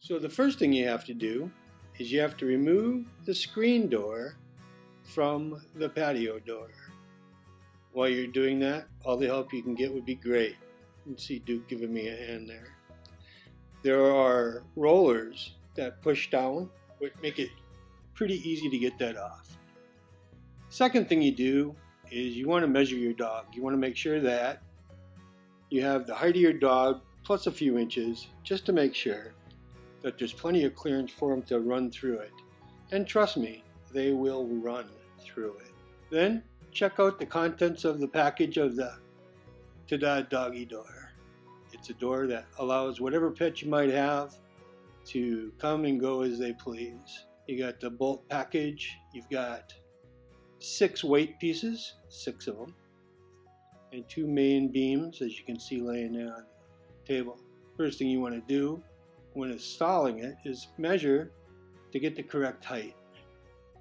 So the first thing you have to do is you have to remove the screen door from the patio door. While you're doing that, all the help you can get would be great. You can see Duke giving me a hand there. There are rollers that push down, which make it pretty easy to get that off. Second thing you do is you want to measure your dog. You want to make sure that you have the height of your dog plus a few inches, just to make sure that there's plenty of clearance for them to run through it. And trust me, they will run through it. Then check out the contents of the package of the Ta-Da Doggie Door. It's a door that allows whatever pet you might have to come and go as they please. You got the bolt package, you've got 6 weight pieces, 6 of them, and 2 main beams, as you can see laying there on the table. First thing you want to do when installing it is measure to get the correct height.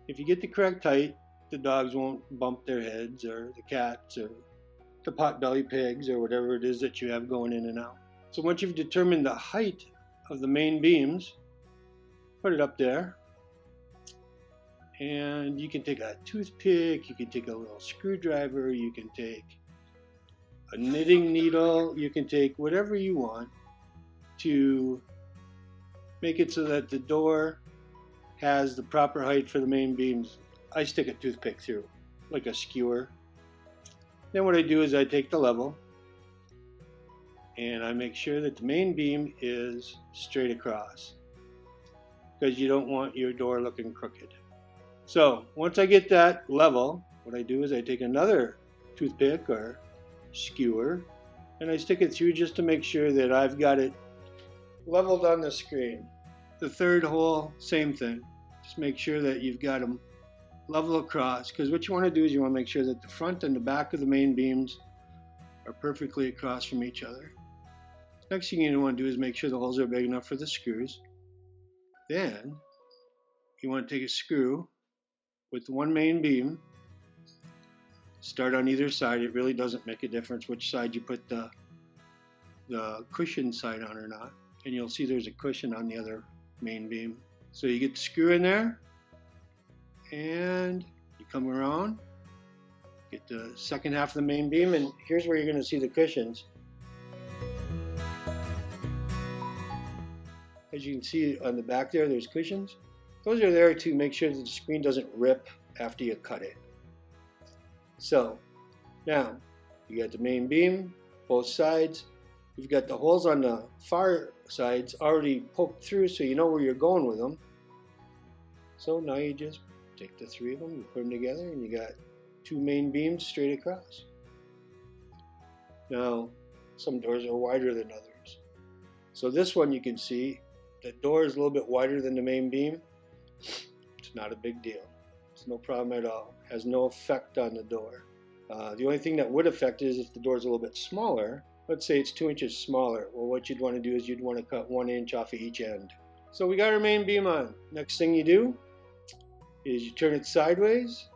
If you get the correct height, the dogs won't bump their heads, or the cats, or the pot-belly pigs, or whatever it is that you have going in and out. So once you've determined the height of the main beams, put it up there, and you can take a toothpick, you can take a little screwdriver, you can take a knitting needle, you can take whatever you want to make it so that the door has the proper height for the main beams. I stick a toothpick through, like a skewer. Then what I do is I take the level and I make sure that the main beam is straight across, because you don't want your door looking crooked. So once I get that level, what I do is I take another toothpick or skewer and I stick it through just to make sure that I've got it leveled on the screen. The third hole, same thing. Just make sure that you've got them level across, because what you want to do is you want to make sure that the front and the back of the main beams are perfectly across from each other. Next thing you want to do is make sure the holes are big enough for the screws. Then you want to take a screw with one main beam, start on either side. It really doesn't make a difference which side you put the cushion side on or not, and you'll see there's a cushion on the other main beam. So you get the screw in there and you come around, get the second half of the main beam, and here's where you're going to see the cushions. As you can see on the back there, there's cushions. Those are there to make sure that the screen doesn't rip after you cut it. So now you got the main beam, both sides. You've got the holes on the far sides already poked through, so you know where you're going with them. So now you just take the 3 of them, you put them together, and you got 2 main beams straight across. Now some doors are wider than others. So this one, you can see the door is a little bit wider than the main beam. It's not a big deal. It's no problem at all. It has no effect on the door. The only thing that would affect it is if the door is a little bit smaller. Let's say it's 2 inches smaller. Well, what you'd want to do is you'd want to cut 1 inch off of each end. So we got our main beam on. Next thing you do is you turn it sideways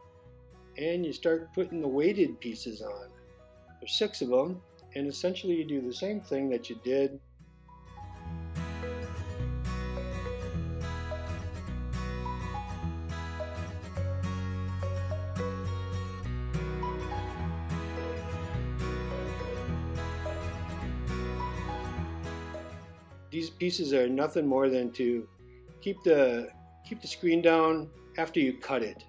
and you start putting the weighted pieces on. There's 6 of them, and essentially you do the same thing that you did These pieces are nothing more than to keep the screen down after you cut it.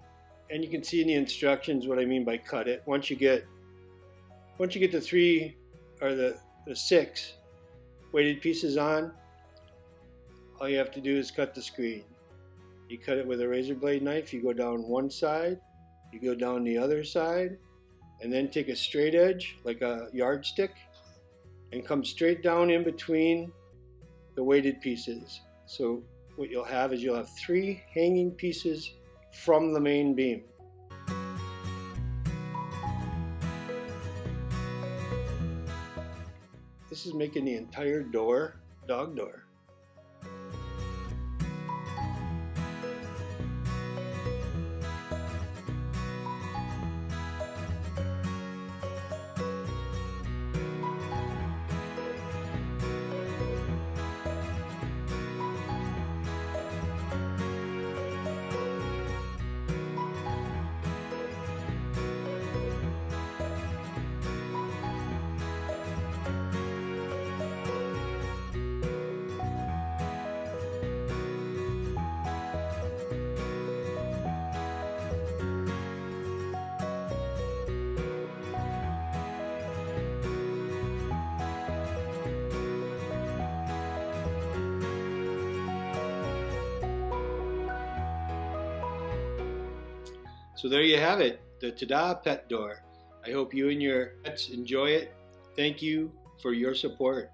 And you can see in the instructions what I mean by cut it. Once you get the 3 or the 6 weighted pieces on, all you have to do is cut the screen. You cut it with a razor blade knife. You go down one side, you go down the other side, and then take a straight edge like a yardstick and come straight down in between the weighted pieces. So what you'll have is you'll have 3 hanging pieces from the main beam. This is making the entire door dog door. So there you have it, the Ta-Da pet door. I hope you and your pets enjoy it. Thank you for your support.